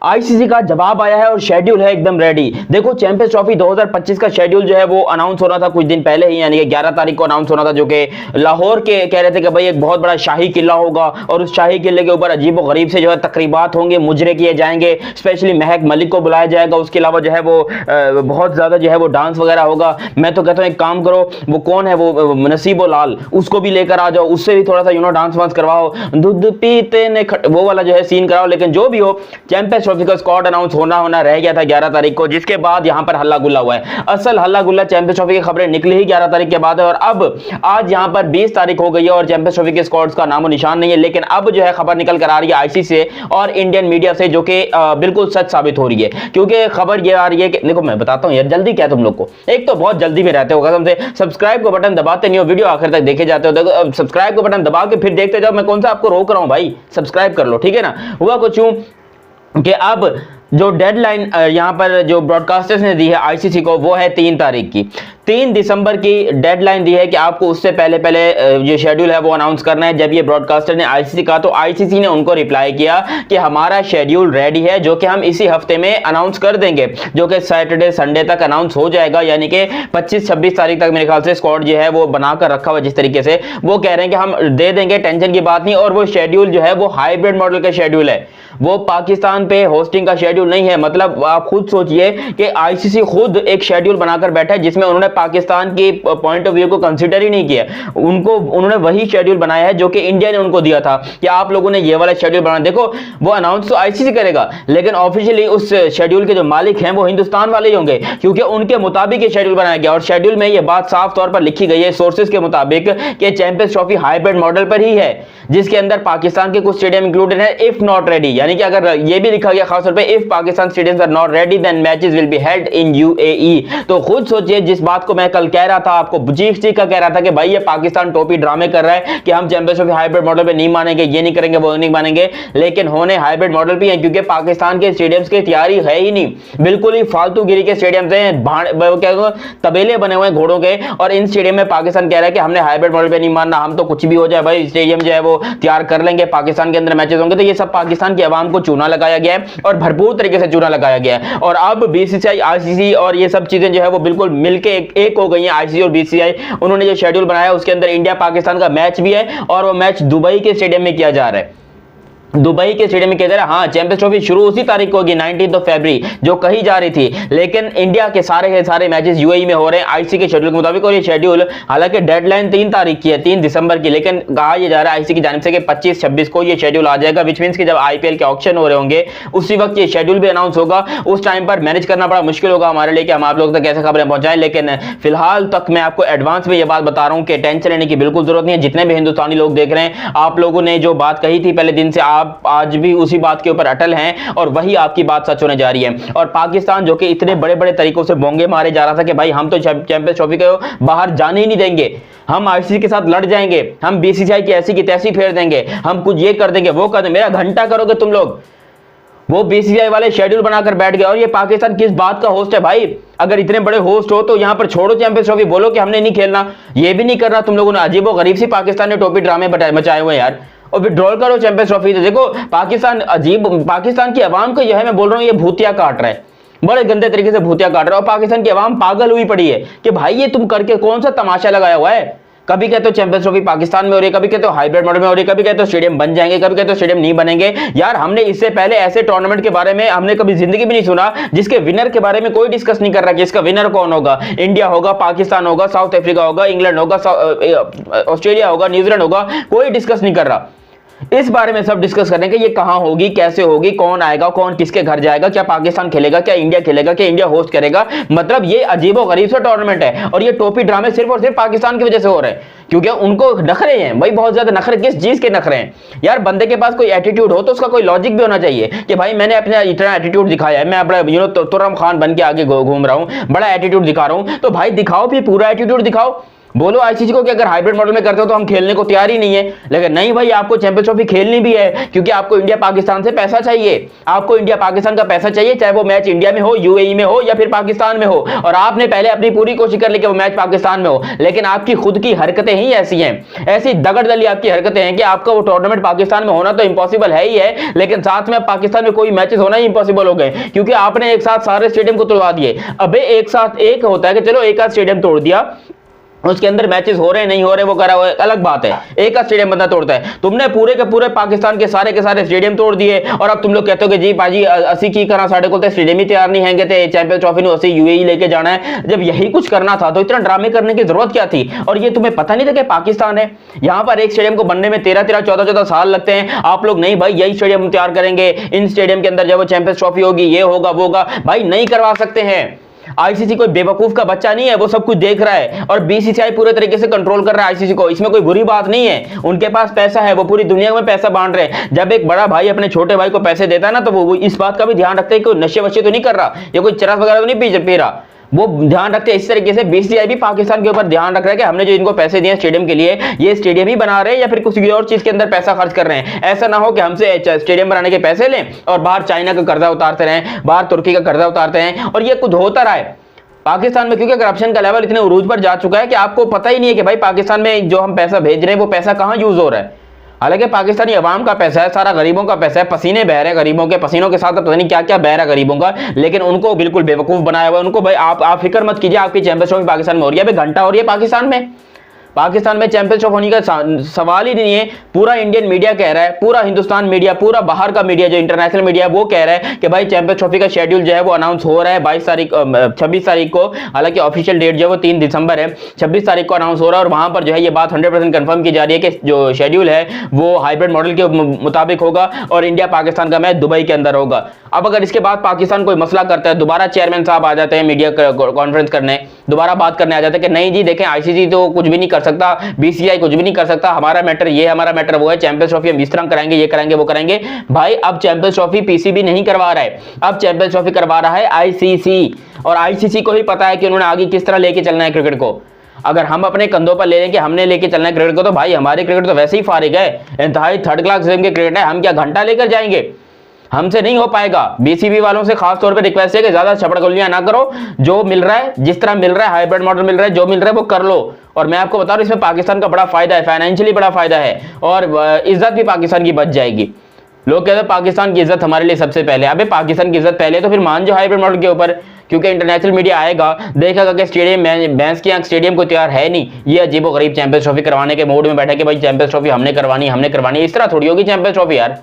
ICC का जवाब आया है और शेड्यूल है एकदम रेडी। देखो चैंपियंस ट्रॉफी 2025 का शेड्यूल जो है वो अनाउंस होना था कुछ दिन पहले ही, यानी कि 11 तारीख को अनाउंस होना था, जो कि लाहौर के कह रहे थे कि भाई एक बहुत बड़ा शाही किला होगा और उस शाही किले के ऊपर अजीब व गरीब से जो है तकरीबात होंगे, मुजरे किए जाएंगे, स्पेशली महक मलिक को बुलाया जाएगा, उसके अलावा जो है वो बहुत ज्यादा जो है वो डांस वगैरह होगा। मैं तो कहता हूँ एक काम करो, वो कौन है वो नसीबो लाल, उसको भी लेकर आ जाओ, उससे भी थोड़ा सा डांस वांस करवाओ, दूध पीते ने वो वाला जो है सीन कराओ। लेकिन जो भी हो, चैंपियंस ट्रॉफी का स्क्वाड अनाउंस होना रह गया था 11 तारीख को, जिसके बाद यहां पर हल्ला गुल्ला हुआ है। असल हल्ला गुल्ला चैंपियंस ट्रॉफी की खबरें निकली ही 11 तारीख के बाद है और अब आज यहां पर 20 तारीख हो गई है और चैंपियंस ट्रॉफी के स्क्वाड्स का नामो निशान नहीं है। लेकिन अब जो है खबर निकल कर आ रही है आईसीसी से और इंडियन मीडिया से, जो कि बिल्कुल सच साबित हो रही है। क्योंकि खबर ये आ रही है कि देखो मैं बताता हूं यार, जल्दी क्या तुम लोग को, एक तो बहुत जल्दी में रहते हो, कसम से सब्सक्राइब को बटन दबाते नहीं हो, वीडियो आखिर तक देखे जाते हो। देखो सब्सक्राइब को बटन दबा के फिर देखते जाओ, मैं कौन सा आपको रोक रहा हूं भाई, सब्सक्राइब कर लो, ठीक है ना। हुआ कुछ यूं कि अब जो डेडलाइन यहां पर जो ब्रॉडकास्टर्स ने दी है आईसीसी को, वो है 3 तारीख की, 3 दिसंबर की डेडलाइन दी है कि आपको उससे पहले पहले जो शेड्यूल है वो अनाउंस करना है। जब ये ब्रॉडकास्टर ने आईसीसी कहा तो आईसीसी ने उनको रिप्लाई किया कि हमारा शेड्यूल रेडी है, जो कि हम इसी हफ्ते में अनाउंस कर देंगे, जो कि सैटरडे संडे तक अनाउंस हो जाएगा। यानी कि 25-26 तारीख तक मेरे ख्याल से स्क्वाड जो है वो बनाकर रखा हुआ, जिस तरीके से वो कह रहे हैं कि हम दे देंगे, टेंशन की बात नहीं। और वो शेड्यूल जो है वो हाइब्रिड मॉडल का शेड्यूल है, वो पाकिस्तान पे होस्टिंग का शेड्यूल नहीं है। मतलब आप खुद सोचिए कि आईसीसी खुद एक शेड्यूल बनाकर बैठा है जिसमें उन्होंने पाकिस्तान की पॉइंट ऑफ व्यू को कंसीडर ही नहीं किया। उन्होंने वही शेड्यूल बनाया है जो कि इंडिया ने उनको दिया था कि आप लोगों ने ये वाला शेड्यूल बनाना। देखो वो अनाउंस तो आईसीसी करेगा, लेकिन ऑफिशियली उस शेड्यूल के जो मालिक हैं वो हिंदुस्तान वाले ही होंगे, क्योंकि उनके मुताबिक ये शेड्यूल बनाया गया। और शेड्यूल में ये बात साफ तौर पर लिखी गई है सोर्सेज के मुताबिक कि चैंपियंस ट्रॉफी हाइब्रिड मॉडल पर ही है, जिसके अंदर पाकिस्तान के कुछ स्टेडियम इंक्लूडेड है इफ नॉट रेडी। यानी कि अगर ये भी लिखा गया खास तौर पे if Pakistan stadiums are not ready then matches will be held in UAE. तो खुद सोचिए, जिस बात को मैं कल कह रहा था आपको, चीफ का कह रहा था कि भाई ये पाकिस्तान टोपी ड्रामे कर रहा है कि हम चैंपियंस ट्रॉफी हाइब्रिड मॉडल पे नहीं मानेंगे, ये नहीं करेंगे, वो नहीं मानेंगे, लेकिन होने हाइब्रिड मॉडल भी है, क्योंकि पाकिस्तान के स्टेडियम्स की तैयारी है ही नहीं, बिल्कुल ही फालतूगिरी के स्टेडियम्स हैं, तबेले बने हुए हैं घोड़ों के। और इन स्टेडियम में पाकिस्तान कह रहा है कि हमने हाइब्रिड मॉडल पे नहीं मानना, हम तो कुछ भी हो जाए भाई स्टेडियम जो है वो तैयार कर लेंगे, पाकिस्तान के अंदर मैचेस होंगे। तो ये सब पाकिस्तान की आवाम को चूना लगाया गया है और भरपूर तरीके से चूना लगाया गया है। और अब बीसीसीआई, आईसीसी और ये सब चीजें जो है वो बिल्कुल मिलके एक हो गई हैं। आईसीसी और बीसीसीआई उन्होंने जो शेड्यूल बनाया उसके अंदर इंडिया पाकिस्तान का मैच भी है और वो मैच दुबई के स्टेडियम में किया जा रहा है, दुबई के स्टेडियम में किया जा रहा है। हाँ, चैंपियंस ट्रॉफी शुरू उसी तारीख को होगी 19 फरवरी, जो कही जा रही थी, लेकिन इंडिया के सारे मैचेस यूएई में हो रहे हैं आईसीसी के शेड्यूल के मुताबिक। और ये शेड्यूल हालांकि डेडलाइन 3 तारीख की है, 3 दिसंबर की, लेकिन कहा यह जा रहा है आईसीसी की जानिब से कि 25-26 को ये शेड्यूल आ जाएगा, विच मींस कि जब आईपीएल के ऑक्शन हो रहे होंगे उसी वक्त ये शेड्यूल भी अनाउंस होगा। उस टाइम पर मैनेज करना बड़ा मुश्किल होगा हमारे लिए कि हम आप लोग तक कैसे खबरें पहुंचाएं। लेकिन फिलहाल तक मैं आपको एडवांस में ये बात बता रहा हूं कि टेंशन लेने की बिल्कुल जरूरत नहीं है। जितने भी हिंदुस्तानी लोग देख रहे हैं, आप लोगों ने जो बात कही थी पहले दिन से, आप आज भी उसी बात के ऊपर अटल हैं और वही आपकी बात सच होने जा रही है। और पाकिस्तान जो कि इतने बड़े बड़े तरीकों से बोंगे मारे जा रहा था कि भाई हम तो चैंपियंस ट्रॉफी को बाहर जाने ही नहीं देंगे, हम आईसीसी के साथ लड़ जाएंगे, हम बीसीसीआई की ऐसी की तैसी फेर देंगे, हम कुछ ये कर देंगे, वो कर देंगे, मेरा घंटा करोगे तुम लोग। वो बीसीसीआई वाले शेड्यूल बनाकर बैठ गए। और ये पाकिस्तान किस बात का होस्ट है भाई? अगर इतने बड़े होस्ट हो तो यहां पर छोड़ो चैंपियंस ट्रॉफी, बोलो कि हमने नहीं खेलना। ये भी नहीं कर रहा तुम लोगों ने, अजीब व गरीब सी पाकिस्तान ने टोपी ड्रामे मचाए हुए यार। और विड्रॉल करो चैंपियंस ट्रॉफी। तो देखो पाकिस्तान अजीब, पाकिस्तान की आवाम को यह है, मैं बोल रहा हूं, ये भूतिया काट रहा है, बड़े गंदे तरीके से भूतिया काट रहा है। और पाकिस्तान की आवाम पागल हुई पड़ी है कि भाई ये तुम करके कौन सा तमाशा लगाया हुआ है। कभी कहते हो चैंपियंस ट्रॉफी पाकिस्तान में हो रही है, कभी कहते हो हाइब्रिड मॉडल में हो रही है, कभी कहते हो स्टेडियम बन जाएंगे, कभी कहते हो स्टेडियम नहीं बनेंगे। यार हमने इससे पहले ऐसे टूर्नामेंट के बारे में हमने कभी जिंदगी में नहीं सुना जिसके विनर के बारे में कोई डिस्कस नहीं कर रहा कि इसका विनर कौन होगा। इंडिया होगा, पाकिस्तान होगा, साउथ अफ्रीका होगा, इंग्लैंड होगा, ऑस्ट्रेलिया होगा, न्यूजीलैंड होगा, कोई डिस्कस नहीं कर रहा। इस बारे में सब डिस्कस करें कि ये कहां होगी, कैसे होगी, कौन आएगा, कौन किसके घर जाएगा, क्या पाकिस्तान खेलेगा, क्या इंडिया खेलेगा, क्या इंडिया होस्ट करेगा। मतलब ये अजीबोगरीब सा टूर्नामेंट है और ये टोपी ड्रामे सिर्फ और सिर्फ पाकिस्तान की वजह से हो रहे हैं, क्योंकि उनको नखरे हैं भाई, बहुत ज्यादा नखरे। किस चीज के नखरे हैं यार? बंदे के पास कोई एटीट्यूड हो तो उसका कोई लॉजिक भी होना चाहिए कि भाई मैंने अपना इतना एटीट्यूड दिखाया है, मैं अपना तुर्रम खान बन के आगे घूम रहा हूं, बड़ा एटीट्यूड दिखा रहा हूं, तो भाई दिखाओ, फिर पूरा एटीट्यूड दिखाओ। बोलो आईसीसी को कि अगर हाइब्रिड मॉडल में करते हो तो हम खेलने को तैयार ही नहीं है, लेकिन नहीं भाई, आपको चैंपियंस ट्रॉफी खेलनी भी है क्योंकि आपको इंडिया पाकिस्तान से पैसा चाहिए, आपको इंडिया पाकिस्तान का पैसा चाहिए, चाहे वो मैच इंडिया में हो, यूएई में हो या फिर पाकिस्तान में हो। और आपने पहले अपनी पूरी कोशिश कर ली कि वो मैच पाकिस्तान में हो, लेकिन आपकी खुद की हरकतें ही ऐसी हैं, ऐसी दगड़दली आपकी हरकतें हैं कि आपका वो टूर्नामेंट पाकिस्तान में होना तो इंपॉसिबल है ही है, लेकिन साथ में पाकिस्तान में कोई मैचेस होना ही इंपॉसिबल हो गए क्योंकि आपने एक साथ सारे स्टेडियम को तोड़वा दिए। अबे एक साथ एक होता है कि चलो एक आध स्टेडियम तोड़ दिया, उसके अंदर मैचेस हो रहे हैं नहीं हो रहे वो करा हुआ अलग बात है, एक का स्टेडियम बंदा तोड़ता है। तुमने पूरे के पूरे पाकिस्तान के सारे स्टेडियम तोड़ दिए और अब तुम लोग कहते हो कि जी पाजी असी की करा साढ़े को स्टेडियम ही तैयार नहीं हैंगे थे, चैंपियंस ट्रॉफी ने असी यूएई लेके जाना है। जब यही कुछ करना था तो इतना ड्रामे करने की जरूरत क्या थी? और ये तुम्हें पता नहीं था कि पाकिस्तान है, यहाँ पर एक स्टेडियम को बनने में 13-13 14-14 साल लगते हैं। आप लोग नहीं भाई यही स्टेडियम तैयार करेंगे, इन स्टेडियम के अंदर जब वो चैंपियंस ट्रॉफी होगी ये होगा वो होगा, भाई नहीं करवा सकते हैं। आईसीसी कोई बेवकूफ का बच्चा नहीं है, वो सब कुछ देख रहा है और बीसीसीआई पूरे तरीके से कंट्रोल कर रहा है आईसीसी को, इसमें कोई बुरी बात नहीं है। उनके पास पैसा है, वो पूरी दुनिया में पैसा बांट रहे हैं। जब एक बड़ा भाई अपने छोटे भाई को पैसे देता है ना तो वो इस बात का भी ध्यान रखते हैं कि कोई नशे वशे तो नहीं कर रहा या कोई चरस वगैरह तो नहीं पी रहा, वो ध्यान रखते हैं। इस तरीके से बीसीसीआई भी पाकिस्तान के ऊपर ध्यान रख रहा है कि हमने जो इनको पैसे दिए स्टेडियम के लिए, ये स्टेडियम ही बना रहे हैं या फिर किसी और चीज के अंदर पैसा खर्च कर रहे हैं। ऐसा ना हो कि हमसे स्टेडियम बनाने के पैसे लें और बाहर चाइना का कर्जा उतारते रहें, बाहर तुर्की का कर्जा उतारते हैं और ये कुछ होता रहा है पाकिस्तान में, क्योंकि करप्शन का लेवल इतने उरूज पर जा चुका है कि आपको पता ही नहीं है कि भाई पाकिस्तान में जो हम पैसा भेज रहे हैं वो पैसा कहां यूज हो रहा है। हालांकि पाकिस्तानी अवाम का पैसा है, सारा गरीबों का पैसा है, पसीने बह रहे हैं गरीबों के, पसीनों के साथ पता नहीं क्या क्या बह रहा है गरीबों का, लेकिन उनको बिल्कुल बेवकूफ बनाया हुआ है। उनको भाई आप फिक्र मत कीजिए, आपकी चैंपियंस ट्रॉफी पाकिस्तान में हो रही है, अभी घंटा हो रही है पाकिस्तान में चैंपियंस ट्रॉफी होने का सवाल ही नहीं है। पूरा इंडियन मीडिया कह रहा है, पूरा हिंदुस्तान मीडिया, पूरा बाहर का मीडिया जो इंटरनेशनल मीडिया है वो कह रहा है कि भाई चैंपियंस ट्रॉफी का शेड्यूल जो है वो अनाउंस हो रहा है 26 तारीख को। हालांकि ऑफिशियल डेट जो है वो 3 दिसंबर है, 26 तारीख को अनाउंस हो रहा है और वहां पर जो है ये बात 100% कंफर्म की जा रही है कि जो शेड्यूल है वो हाइब्रिड मॉडल के मुताबिक होगा और इंडिया पाकिस्तान का मैच दुबई के अंदर होगा। अब अगर इसके बाद पाकिस्तान कोई मसला करता है, दोबारा चेयरमैन साहब आ जाते हैं मीडिया कॉन्फ्रेंस करने, दोबारा बात करने आ जाते हैं कि नहीं जी देखें आईसीसी तो कुछ भी नहीं कर सकता, बीसीसीआई कुछ भी नहीं कर सकता, हमारा मैटर ये, हमारा मैटर वो है, चैंपियंस ट्रॉफी हम इस तरह कराएंगे, ये कराएंगे वो कराएंगे। भाई अब चैंपियंस ट्रॉफी पीसीबी नहीं करवा रहा है, अब चैंपियंस ट्रॉफी करवा रहा है आईसीसी और आईसीसी को ही पता है कि उन्होंने आगे किस तरह लेके चलना है क्रिकेट को। अगर हम अपने कंधों पर ले लें कि हमने लेके चलना है क्रिकेट को तो भाई हमारे क्रिकेट तो वैसे ही फारिग है, इंतहाई थर्ड क्लास किस्म के क्रिकेट है, हम क्या घंटा लेकर जाएंगे? हमसे नहीं हो पाएगा। बीसीबी वालों से खास तौर पे रिक्वेस्ट है कि ज्यादा छपड़गुल्लियां ना करो, जो मिल रहा है जिस तरह मिल रहा है, हाइब्रिड मॉडल मिल रहा है, जो मिल रहा है वो कर लो। और मैं आपको बता रहा हूं इसमें पाकिस्तान का बड़ा फायदा है, फाइनेंशियली बड़ा फायदा है और इज्जत भी पाकिस्तान की बच जाएगी। लोग कहते हैं पाकिस्तान की इज्जत हमारे लिए सबसे पहले, अबे पाकिस्तान की इज्जत पहले तो फिर मान जाओ हाइब्रिड मॉडल के ऊपर, क्योंकि इंटरनेशनल मीडिया आएगा देखेगा कि स्टेडियम भैंस की आंख स्टेडियम को तैयार है नहीं, ये अजीबोगरीब चैंपियंस ट्रॉफी करवाने के मूड में बैठे कि भाई चैंपियंस ट्रॉफी हमने करवानी, इस तरह थोड़ी होगी चैंपियंस ट्रॉफी यार।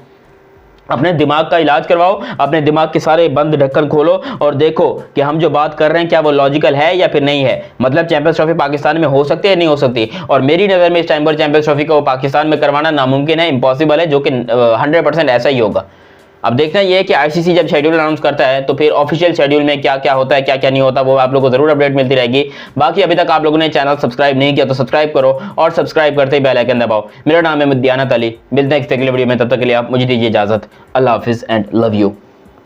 अपने दिमाग का इलाज करवाओ, अपने दिमाग के सारे बंद ढक्कन खोलो और देखो कि हम जो बात कर रहे हैं क्या वो लॉजिकल है या फिर नहीं है। मतलब चैंपियंस ट्रॉफी पाकिस्तान में हो सकती है नहीं हो सकती, और मेरी नज़र में इस टाइम पर चैंपियंस ट्रॉफी को पाकिस्तान में करवाना नामुमकिन है, इम्पॉसिबल है, जो कि 100% ऐसा ही होगा। अब देखना ये है कि आईसीसी जब शेड्यूल अनाउंस करता है तो फिर ऑफिशियल शेड्यूल में क्या क्या होता है क्या क्या नहीं होता, वो आप लोगों को जरूर अपडेट मिलती रहेगी। बाकी अभी तक आप लोगों ने चैनल सब्सक्राइब नहीं किया तो सब्सक्राइब करो और सब्सक्राइब करते ही बेल आइकन दबाओ। मेरा नाम है दियानत अली, मिलते हैं एक अगले वीडियो में, तब तक के लिए आप मुझे दीजिए इजाजत। अल्लाह हाफिज एंड लव यू।